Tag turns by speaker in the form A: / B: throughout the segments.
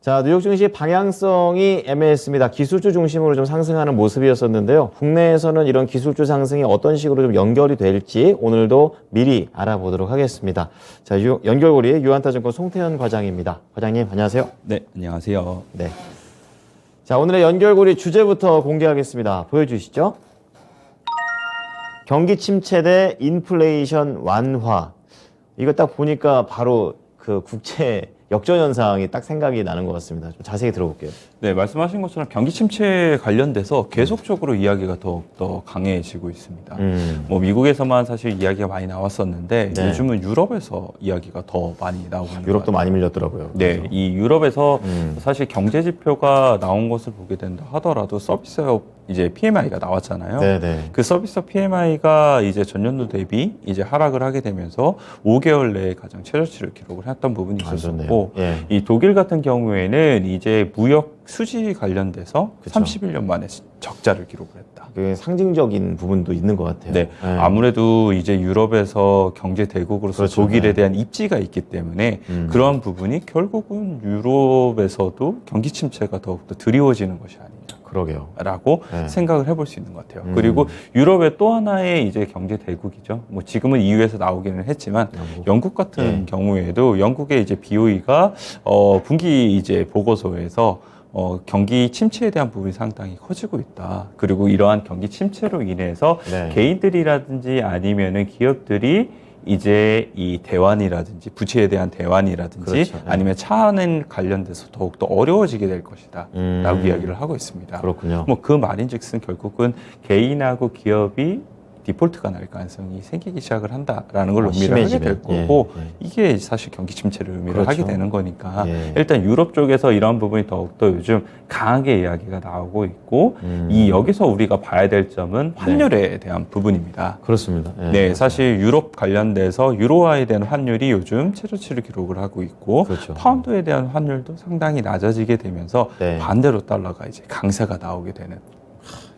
A: 자, 뉴욕 증시 방향성이 애매했습니다. 기술주 중심으로 좀 상승하는 모습이었었는데요. 국내에서는 이런 기술주 상승이 어떤 식으로 좀 연결이 될지 오늘도 미리 알아보도록 하겠습니다. 자, 연결고리 유한타증권 송태현 과장입니다. 과장님, 안녕하세요.
B: 네, 안녕하세요.
A: 네. 자, 오늘의 연결고리 주제부터 공개하겠습니다. 보여주시죠. 경기 침체 대 인플레이션 완화. 이거 딱 보니까 바로 그 국채 역전 현상이 딱 생각이 나는 것 같습니다. 좀 자세히 들어볼게요.
B: 네, 말씀하신 것처럼 경기 침체 관련돼서 계속적으로 이야기가 더욱더 강해지고 있습니다. 뭐 미국에서만 사실 이야기가 많이 나왔었는데
A: 네.
B: 요즘은 유럽에서 이야기가 더 많이 나오고 있는 것
A: 유럽도
B: 같아요.
A: 많이 밀렸더라고요.
B: 네,
A: 그래서.
B: 이 유럽에서 사실 경제 지표가 나온 것을 보게 된다 하더라도 서비스업 이제 PMI가 나왔잖아요.
A: 네네.
B: 그 서비스업 PMI가 이제 전년도 대비 이제 하락을 하게 되면서 5개월 내에 가장 최저치를 기록을 했던 부분이
A: 안 좋네요.
B: 있었고,
A: 예.
B: 이 독일 같은 경우에는 이제 무역 수지 관련돼서
A: 그쵸.
B: 31년 만에 적자를 기록을 했다.
A: 그 상징적인 부분도 있는 것 같아요.
B: 네, 아무래도 이제 유럽에서 경제 대국으로서
A: 그렇죠.
B: 독일에
A: 네.
B: 대한 입지가 있기 때문에 그러한 부분이 결국은 유럽에서도 경기 침체가 더욱더 드리워지는 것이 아니냐.
A: 그러게요.
B: 라고
A: 네.
B: 생각을 해볼 수 있는 것 같아요. 그리고 유럽의 또 하나의 이제 경제 대국이죠. 뭐 지금은 EU에서 나오기는 했지만 영국 같은
A: 네.
B: 경우에도 영국의 이제 BOE가 분기 이제 보고서에서 경기 침체에 대한 부분이 상당히 커지고 있다. 그리고 이러한 경기 침체로 인해서
A: 네.
B: 개인들이라든지 아니면은 기업들이 이제 이 대환이라든지 부채에 대한 대환이라든지
A: 그렇죠. 네.
B: 아니면 차은행 관련돼서 더욱더 어려워지게 될 것이다 라고 이야기를 하고 있습니다.
A: 그렇군요.
B: 뭐 그 말인즉슨 결국은 개인하고 기업이 디폴트가 날 가능성이 생기기 시작을 한다라는 걸 의미를 하게 될
A: 심해지면.
B: 거고
A: 예, 예.
B: 이게 사실 경기 침체를 의미를
A: 그렇죠.
B: 하게 되는 거니까
A: 예.
B: 일단 유럽 쪽에서 이런 부분이 더욱더 요즘 강하게 이야기가 나오고 있고 이 여기서 우리가 봐야 될 점은 환율에 대한 부분입니다.
A: 그렇습니다. 예,
B: 네,
A: 맞아요.
B: 사실 유럽 관련돼서 유로화에 대한 환율이 요즘 최저치를 기록을 하고 있고
A: 그렇죠.
B: 파운드에 대한 환율도 상당히 낮아지게 되면서
A: 네.
B: 반대로 달러가 이제 강세가 나오게 되는.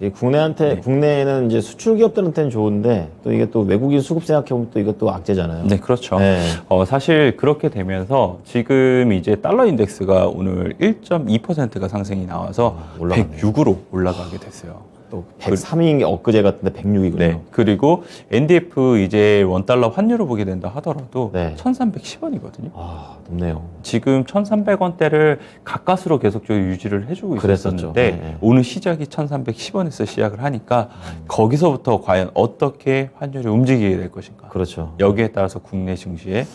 A: 이 국내에는 이제 수출 기업들한테는 좋은데 또 이게 또 외국인 수급 생각해보면 또 이것도 악재잖아요.
B: 네, 그렇죠.
A: 네.
B: 사실 그렇게 되면서 지금 이제 달러 인덱스가 오늘 1.2%가 상승이 나와서
A: 올라갔네요.
B: 106으로 올라가게 됐어요.
A: 또 103이 엊그제 같은데 106이군요.
B: 네. 그리고 NDF 이제 원달러 환율을 보게 된다 하더라도
A: 네.
B: 1,310원이거든요.
A: 아, 높네요.
B: 지금 1,300원대를 가까스로 계속적으로 유지를 해주고
A: 그랬었죠.
B: 있었는데
A: 네, 네.
B: 오늘 시작이 1,310원에서 시작을 하니까 거기서부터 과연 어떻게 환율이 움직이게 될 것인가.
A: 그렇죠.
B: 여기에 따라서 국내 증시의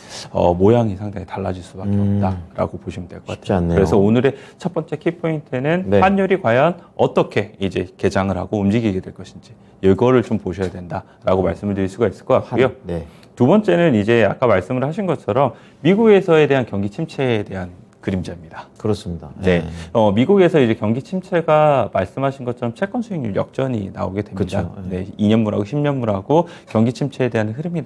B: 모양이 상당히 달라질 수밖에 없다라고 보시면 될 것
A: 쉽지
B: 같아요.
A: 않네요.
B: 그래서 오늘의 첫 번째 키포인트는
A: 네.
B: 환율이 과연 어떻게 이제 개장을 하고 움직이게 될 것인지 이거를 좀 보셔야 된다라고 말씀을 드릴 수가 있을 것 같고요.
A: 네.
B: 두 번째는 이제 아까 말씀을 하신 것처럼 미국에서에 대한 경기 침체에 대한 그림자입니다.
A: 그렇습니다.
B: 네, 미국에서 이제 경기 침체가 말씀하신 것처럼 채권 수익률 역전이 나오게 됩니다.
A: 그렇죠.
B: 네, 2년물하고 10년물하고 경기 침체에 대한 흐름이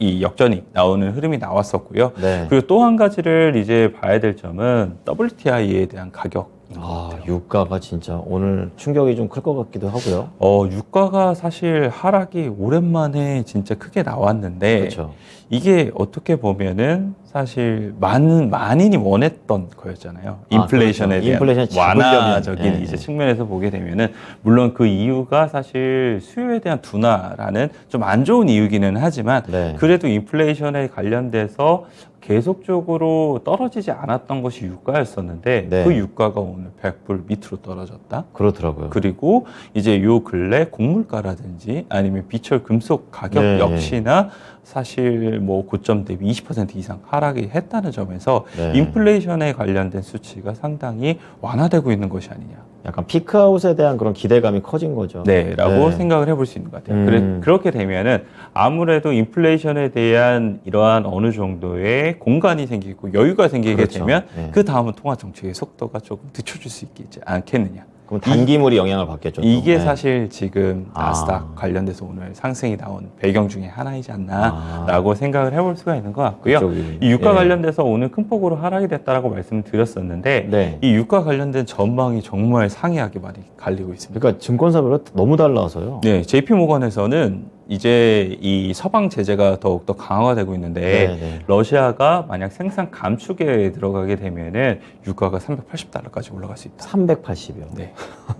B: 이 역전이 나오는 흐름이 나왔었고요.
A: 네.
B: 그리고 또 한 가지를 이제 봐야 될 점은 WTI에 대한 가격.
A: 아, 유가가 진짜 오늘 충격이 좀 클 것 같기도 하고요.
B: 유가가 사실 하락이 오랜만에 진짜 크게 나왔는데
A: 그렇죠.
B: 이게 어떻게 보면은 사실 많이니 원했던 거였잖아요. 인플레이션에
A: 그렇죠.
B: 대한
A: 인플레이션 잡으려면,
B: 완화적인
A: 예,
B: 이제
A: 예.
B: 측면에서 보게 되면은 물론 그 이유가 사실 수요에 대한 둔화라는 좀 안 좋은 이유기는 하지만
A: 네.
B: 그래도 인플레이션에 관련돼서 계속적으로 떨어지지 않았던 것이 유가였었는데
A: 네.
B: 그 유가가 오늘 100불 밑으로 떨어졌다.
A: 그렇더라고요.
B: 그리고 이제 요 근래 곡물가라든지 아니면 비철 금속 가격
A: 네,
B: 역시나 사실 뭐 고점 대비 20% 이상 하락이 했다는 점에서
A: 네.
B: 인플레이션에 관련된 수치가 상당히 완화되고 있는 것이 아니냐.
A: 약간 피크아웃에 대한 그런 기대감이 커진 거죠.
B: 네, 라고
A: 네.
B: 생각을 해볼 수 있는 것 같아요. 그렇게 되면은 아무래도 인플레이션에 대한 이러한 어느 정도의 공간이 생기고 여유가 생기게
A: 그렇죠.
B: 되면
A: 네.
B: 그 다음은 통화 정책의 속도가 조금 늦춰질 수 있지 않겠느냐.
A: 그럼 단기물이 영향을 받겠죠. 또.
B: 이게
A: 네.
B: 사실 지금
A: 아.
B: 나스닥 관련돼서 오늘 상승이 나온 배경 중에 하나이지 않나라고 생각을 해볼 수가 있는 것 같고요.
A: 그쪽이.
B: 이 유가
A: 예.
B: 관련돼서 오늘 큰 폭으로 하락이 됐다라고 말씀을 드렸었는데
A: 네.
B: 이 유가 관련된 전망이 정말 상이하게 많이 갈리고 있습니다.
A: 그러니까 증권사별로 너무 달라서요.
B: 네, JP 모건에서는 이제 이 서방 제재가 더욱더 강화가 되고 있는데
A: 네네.
B: 러시아가 만약 생산 감축에 들어가게 되면은 유가가 380달러까지 올라갈 수 있다.
A: 380이요.
B: 네.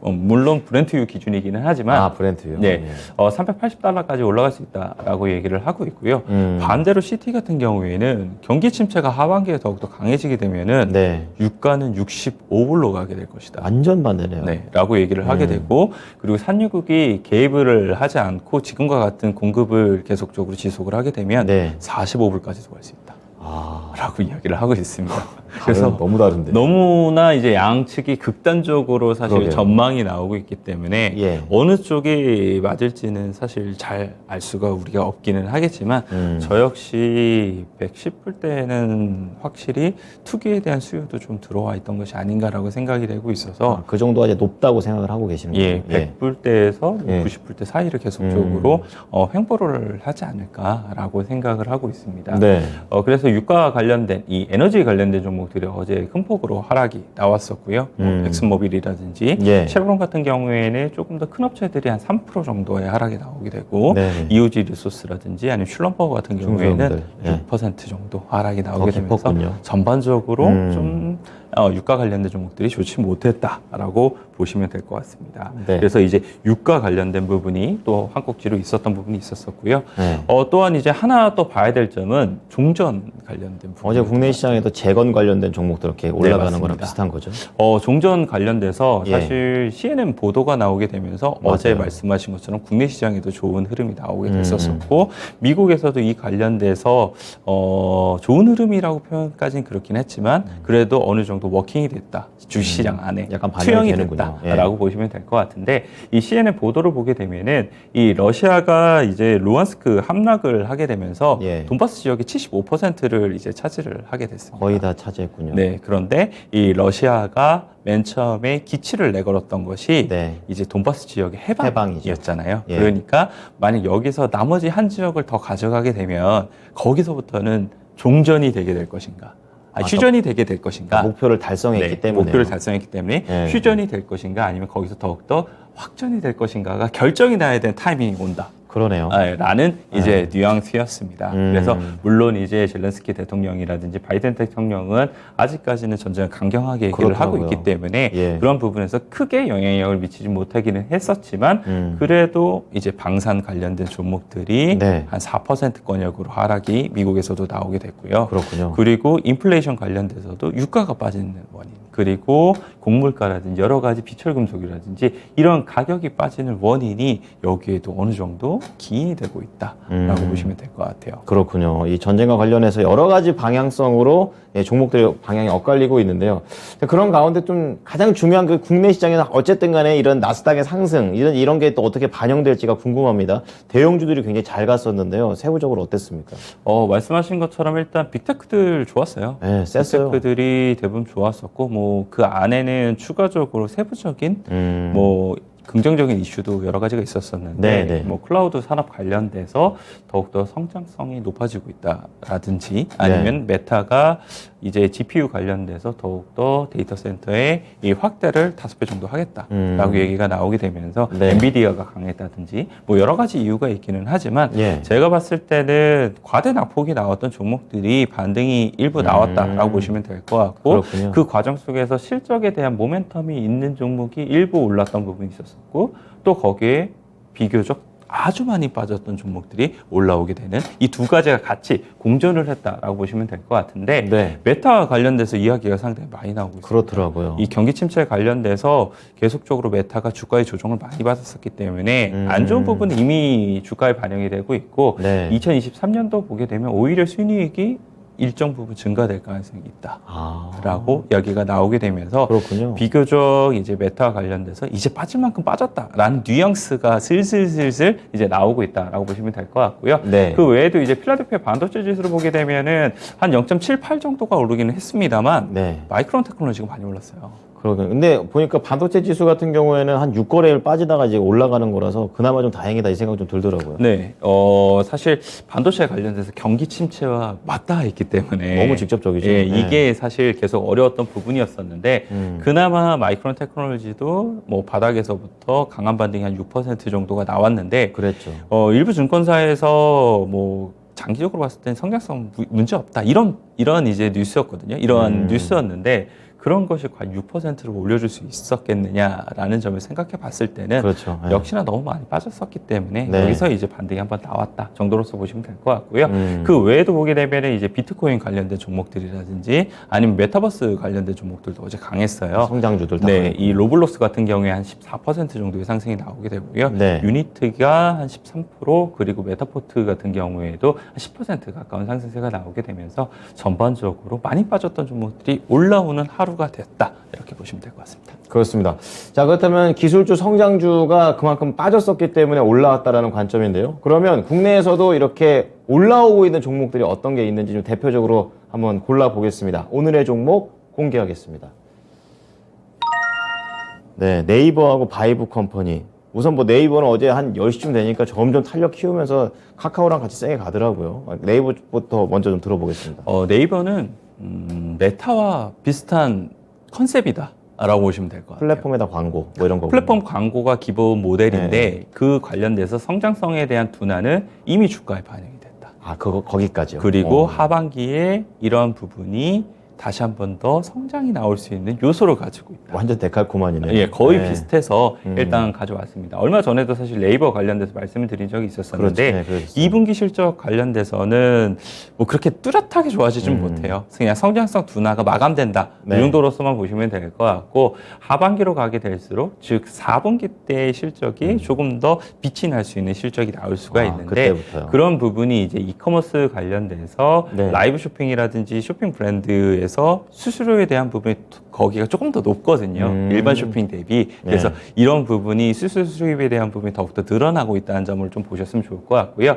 B: 물론 브렌트유 기준이기는 하지만
A: 아, 브렌트요?
B: 네, 380달러까지 올라갈 수 있다라고 얘기를 하고 있고요. 반대로 CT 같은 경우에는 경기 침체가 하반기에 더욱더 강해지게 되면은
A: 네.
B: 유가는 65불로 가게 될 것이다.
A: 완전 반대네요.
B: 네, 라고 얘기를 하게 되고, 그리고 산유국이 개입을 하지 않고 지금과 같은 공급을 계속적으로 지속을 하게 되면
A: 네.
B: 45불까지도 갈 수 있다.
A: 아,
B: 라고 이야기를 하고 있습니다.
A: 그래서 너무 다른데.
B: 너무나 이제 양측이 극단적으로 사실
A: 그러게요.
B: 전망이 나오고 있기 때문에
A: 예.
B: 어느 쪽이 맞을지는 사실 잘 알 수가 우리가 없기는 하겠지만 저 역시 110불대는 확실히 투기에 대한 수요도 좀 들어와 있던 것이 아닌가라고 생각이 되고 있어서
A: 그 정도가 이제 높다고 생각을 하고 계시는 거예요.
B: 예, 100불대에서
A: 예.
B: 90불대 사이를 계속적으로 횡보를 하지 않을까라고 생각을 하고 있습니다.
A: 네.
B: 그래서 유가 관련된 이 에너지 관련된 종목들이 어제 큰 폭으로 하락이 나왔었고요. 엑슨모빌이라든지
A: 예.
B: 쉐브론 같은 경우에는 조금 더 큰 업체들이 한 3% 정도의 하락이 나오게 되고
A: 네.
B: 이오지 리소스라든지 아니면 슐럼버거 같은 경우에는
A: 중소형들. 예.
B: 6% 정도 하락이 나오게
A: 더
B: 되면서
A: 깊었군요.
B: 전반적으로 좀 유가 관련된 종목들이 좋지 못했다라고 보시면 될 것 같습니다.
A: 네.
B: 그래서 이제 유가 관련된 부분이 또 한 꼭지로 있었던 부분이 있었었고요.
A: 네.
B: 또한 이제 하나 또 봐야 될 점은 종전 관련된 부분.
A: 어제 국내 시장에도 재건 관련된 종목들 이렇게 올라가는
B: 맞습니다.
A: 거랑 비슷한 거죠.
B: 종전 관련돼서
A: 예.
B: 사실 CNN 보도가 나오게 되면서 어제
A: 맞아요.
B: 말씀하신 것처럼 국내 시장에도 좋은 흐름이 나오게 됐었었고 미국에서도 이 관련돼서 좋은 흐름이라고 표현까지는 그렇긴 했지만 그래도 어느 정도 워킹이 됐다. 주시장 안에
A: 약간 반영이
B: 투영이
A: 되는군요.
B: 됐다라고 보시면 될 것 같은데 이 CNN 보도를 보게 되면은 이 러시아가 이제 루안스크 함락을 하게 되면서
A: 예.
B: 돈바스 지역의 75%를 이제 차지를 하게 됐습니다.
A: 거의 다 차지했군요.
B: 네, 그런데 이 러시아가 맨 처음에 기치를 내걸었던 것이
A: 네.
B: 이제 돈바스 지역의
A: 해방이죠.
B: 해방이었잖아요.
A: 예.
B: 그러니까 만약 여기서 나머지 한 지역을 더 가져가게 되면 거기서부터는 종전이 되게 될 것인가, 휴전이 되게 될 것인가.
A: 목표를 달성했기
B: 네,
A: 때문에.
B: 목표를 달성했기 때문에
A: 예.
B: 휴전이 될 것인가 아니면 거기서 더욱더 확전이 될 것인가가 결정이 나야 되는 타이밍이 온다.
A: 그러네요.
B: 라는 이제 뉘앙스였습니다.
A: 음.
B: 그래서 물론 이제 젤렌스키 대통령이라든지 바이든 대통령은 아직까지는 전쟁을 강경하게 얘기를 하고
A: 그렇더라고요.
B: 있기 때문에
A: 예.
B: 그런 부분에서 크게 영향력을 미치지 못하기는 했었지만 그래도 이제 방산 관련된 종목들이
A: 네.
B: 한 4%권역으로 하락이 미국에서도 나오게 됐고요.
A: 그렇군요.
B: 그리고 인플레이션 관련돼서도 유가가 빠지는 원인, 그리고 곡물가라든지 여러 가지 비철금속이라든지 이런 가격이 빠지는 원인이 여기에도 어느 정도 기인이 되고 있다라고 보시면 될 것 같아요.
A: 그렇군요. 이 전쟁과 관련해서 여러 가지 방향성으로 종목들의 방향이 엇갈리고 있는데요. 그런 가운데 좀 가장 중요한 그 국내 시장에서 어쨌든 간에 이런 나스닥의 상승, 이런 게 또 어떻게 반영될지가 궁금합니다. 대형주들이 굉장히 잘 갔었는데요. 세부적으로 어땠습니까?
B: 말씀하신 것처럼 일단 빅테크들 좋았어요.
A: 네, 셌어요.
B: 빅테크들이 대부분 좋았었고, 뭐 그 안에는 추가적으로 세부적인 뭐 긍정적인 이슈도 여러 가지가 있었었는데
A: 네.
B: 뭐 클라우드 산업 관련돼서 더욱더 성장성이 높아지고 있다라든지 아니면 메타가 이제 GPU 관련돼서 더욱더 데이터 센터의 이 확대를 5배 정도 하겠다라고 얘기가 나오게 되면서
A: 네.
B: 엔비디아가 강했다든지 뭐 여러 가지 이유가 있기는 하지만
A: 예.
B: 제가 봤을 때는 과대 낙폭이 나왔던 종목들이 반등이 일부 나왔다라고 보시면 될 것 같고
A: 그렇군요.
B: 그 과정 속에서 실적에 대한 모멘텀이 있는 종목이 일부 올랐던 부분이 있었었고 또 거기에 비교적 아주 많이 빠졌던 종목들이 올라오게 되는 이 두 가지가 같이 공존을 했다라고 보시면 될 것 같은데
A: 네.
B: 메타 관련돼서 이야기가 상당히 많이 나오고 있습니다.
A: 그렇더라고요.
B: 이 경기 침체 관련돼서 계속적으로 메타가 주가의 조정을 많이 받았었기 때문에 안 좋은 부분은 이미 주가에 반영이 되고 있고
A: 네.
B: 2023년도 보게 되면 오히려 순이익이 일정 부분 증가될 가능성이 있다라고 이야기가 나오게 되면서
A: 그렇군요.
B: 비교적 이제 메타와 관련돼서 이제 빠질 만큼 빠졌다라는 뉘앙스가 슬슬 이제 나오고 있다라고 보시면 될 것 같고요.
A: 네.
B: 그 외에도 이제 필라델피아 반도체 지수를 보게 되면은 한 0.78 정도가 오르기는 했습니다만
A: 네.
B: 마이크론 테크놀로지가 많이 올랐어요.
A: 그러게. 근데 보니까 반도체 지수 같은 경우에는 한 6거래일 빠지다가 이제 올라가는 거라서 그나마 좀 다행이다 이 생각 좀 들더라고요.
B: 네, 사실 반도체 관련돼서 경기 침체와 맞닿아 있기 때문에
A: 너무 직접적이죠.
B: 예,
A: 네.
B: 이게 사실 계속 어려웠던 부분이었었는데 그나마 마이크론 테크놀로지도 뭐 바닥에서부터 강한 반등이 한 6% 정도가 나왔는데
A: 그랬죠.
B: 일부 증권사에서 뭐 장기적으로 봤을 땐 성장성 문제 없다 이런 이제 뉴스였거든요. 이러한 뉴스였는데 그런 것이 과연 6%를 올려줄 수 있었겠느냐라는 점을 생각해 봤을 때는
A: 그렇죠. 네.
B: 역시나 너무 많이 빠졌었기 때문에
A: 네.
B: 여기서 이제 반등이 한번 나왔다 정도로서 보시면 될 것 같고요. 그 외에도 보게 되면 이제 비트코인 관련된 종목들이라든지 아니면 메타버스 관련된 종목들도 어제 강했어요.
A: 성장주들 다.
B: 네, 이 로블록스 같은 경우에 한 14% 정도의 상승이 나오게 되고요.
A: 네.
B: 유니트가 한 13% 그리고 메타포트 같은 경우에도 한 10% 가까운 상승세가 나오게 되면서 전반적으로 많이 빠졌던 종목들이 올라오는 하루가 됐다 이렇게 보시면 될 것 같습니다.
A: 그렇습니다. 자, 그렇다면 기술주 성장주가 그만큼 빠졌었기 때문에 올라왔다라는 관점인데요. 그러면 국내에서도 이렇게 올라오고 있는 종목들이 어떤 게 있는지 좀 대표적으로 한번 골라보겠습니다. 오늘의 종목 공개하겠습니다. 네, 네이버하고 바이브 컴퍼니. 우선 뭐 네이버는 어제 한 10시쯤 되니까 점점 탄력 키우면서 카카오랑 같이 세게 가더라고요. 네이버부터 먼저 좀 들어보겠습니다.
B: 네이버는 메타와 비슷한 컨셉이다. 라고 보시면 될 것 같아요.
A: 플랫폼에다 광고 뭐 이런 거.
B: 플랫폼 광고가 기본 모델인데
A: 네.
B: 그 관련돼서 성장성에 대한 둔화는 이미 주가에 반영이 됐다.
A: 아, 거기까지요.
B: 그리고 하반기에 이런 부분이 다시 한 번 더 성장이 나올 수 있는 요소를 가지고 있다.
A: 완전 데칼코마니네요.
B: 예, 거의
A: 네.
B: 비슷해서 일단 가져왔습니다. 얼마 전에도 사실 네이버 관련돼서 말씀을 드린 적이 있었었는데
A: 그렇죠. 네, 그랬어요.
B: 2분기 실적 관련돼서는 뭐 그렇게 뚜렷하게 좋아지진 못해요. 그냥 성장성 둔화가 마감된다.
A: 네.
B: 이 정도로서만 보시면 될 것 같고 하반기로 가게 될수록 즉 4분기 때의 실적이 조금 더 빛이 날 수 있는 실적이 나올 수가
A: 아,
B: 있는데
A: 그때부터요.
B: 그런 부분이 이제 이커머스 관련돼서
A: 네.
B: 라이브 쇼핑이라든지 쇼핑 브랜드에서 수수료에 대한 부분이 거기가 조금 더 높거든요. 일반 쇼핑 대비. 그래서
A: 네.
B: 이런 부분이 수수료 수입에 대한 부분이 더욱더 늘어나고 있다는 점을 좀 보셨으면 좋을 것 같고요.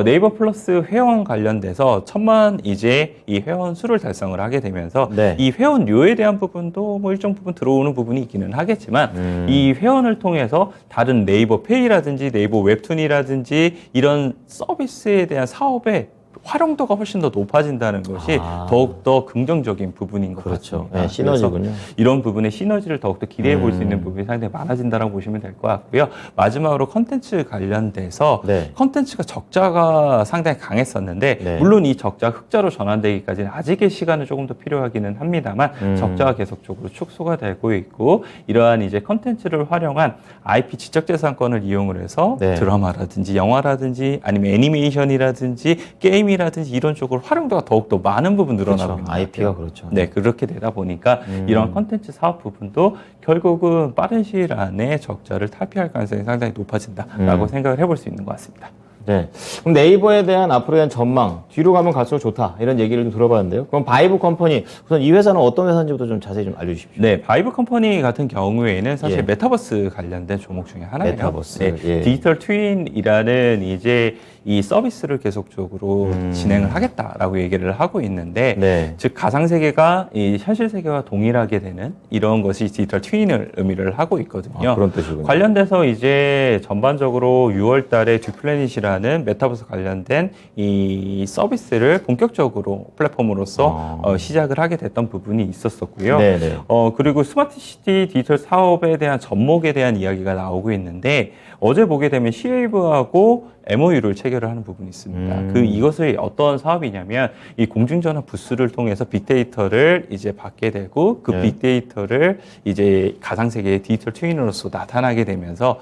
B: 네이버 플러스 회원 관련돼서 1000만 이제 이 회원 수를 달성을 하게 되면서
A: 네.
B: 이 회원료에 대한 부분도 뭐 일정 부분 들어오는 부분이 있기는 하겠지만 이 회원을 통해서 다른 네이버 페이라든지 네이버 웹툰이라든지 이런 서비스에 대한 사업에 활용도가 훨씬 더 높아진다는 것이 더욱더 긍정적인 부분인 것
A: 그렇죠.
B: 같습니다.
A: 네, 시너지군요.
B: 그래서 이런 부분의 시너지를 더욱더 기대해 볼 수 있는 부분이 상당히 많아진다고 보시면 될 것 같고요. 마지막으로 컨텐츠 관련돼서
A: 네.
B: 컨텐츠가 적자가 상당히 강했었는데
A: 네.
B: 물론 이 적자가 흑자로 전환되기까지는 아직의 시간은 조금 더 필요하기는 합니다만 적자가 계속적으로 축소가 되고 있고 이러한 이제 컨텐츠를 활용한 IP 지적재산권을 이용을 해서
A: 네.
B: 드라마라든지 영화라든지 아니면 애니메이션이라든지 게임이라든지 이런 쪽으로 활용도가 더욱더 많은 부분 늘어나고
A: 그렇죠.
B: 있는 것
A: IP가
B: 같아요.
A: 그렇죠.
B: 네, 그렇게 되다 보니까 이런 컨텐츠 사업 부분도 결국은 빠른 시일 안에 적자를 탈피할 가능성이 상당히 높아진다라고 생각을 해볼 수 있는 것 같습니다.
A: 네. 그럼 네이버에 대한 앞으로에 대한 전망, 뒤로 가면 갈수록 좋다. 이런 얘기를 좀 들어봤는데요. 그럼 바이브 컴퍼니, 우선 이 회사는 어떤 회사인지부터 좀 자세히 좀 알려주십시오.
B: 네, 바이브 컴퍼니 같은 경우에는 사실
A: 예.
B: 메타버스 관련된 종목 중에 하나예요.
A: 메타버스,
B: 네,
A: 예.
B: 디지털 트윈이라는 이제 이 서비스를 계속적으로 진행을 하겠다라고 얘기를 하고 있는데,
A: 네.
B: 즉 가상 세계가 이 현실 세계와 동일하게 되는 이런 것이 디지털 트윈을 의미를 하고 있거든요.
A: 아, 그런 뜻이군요.
B: 관련돼서 이제 전반적으로 6월달에 듀플래닛이라는 메타버스 관련된 이 서비스를 본격적으로 플랫폼으로서 시작을 하게 됐던 부분이 있었었고요.
A: 네네.
B: 그리고 스마트시티 디지털 사업에 대한 접목에 대한 이야기가 나오고 있는데 어제 보게 되면 시웨이브하고 MOU를 체결을 하는 부분이 있습니다. 이것이 어떤 사업이냐면 이 공중전화 부스를 통해서 빅데이터를 이제 받게 되고 그
A: 네.
B: 빅데이터를 이제 가상세계의 디지털 트윈으로서 나타나게 되면서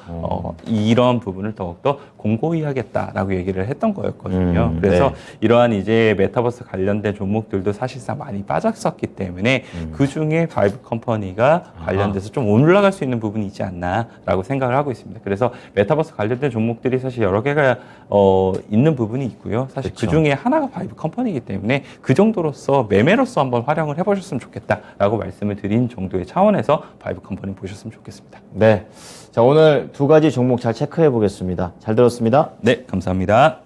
B: 이런 부분을 더욱더 공고히 하겠다라고 얘기를 했던 거였거든요. 그래서
A: 네.
B: 이러한 이제 메타버스 관련된 종목들도 사실상 많이 빠졌었기 때문에 그 중에 바이브 컴퍼니가 관련돼서 좀 올라갈 수 있는 부분이 있지 않나라고 생각을 하고 있습니다. 그래서 메타버스 관련된 종목들이 사실 여러 개가 있는 부분이 있고요. 사실
A: 그쵸.
B: 그 중에 하나가 바이브 컴퍼니이기 때문에 그 정도로서 매매로서 한번 활용을 해보셨으면 좋겠다라고 말씀을 드린 정도의 차원에서 바이브 컴퍼니 보셨으면 좋겠습니다.
A: 네. 자, 오늘 두 가지 종목 잘 체크해 보겠습니다. 잘 들었습니다.
B: 네, 감사합니다.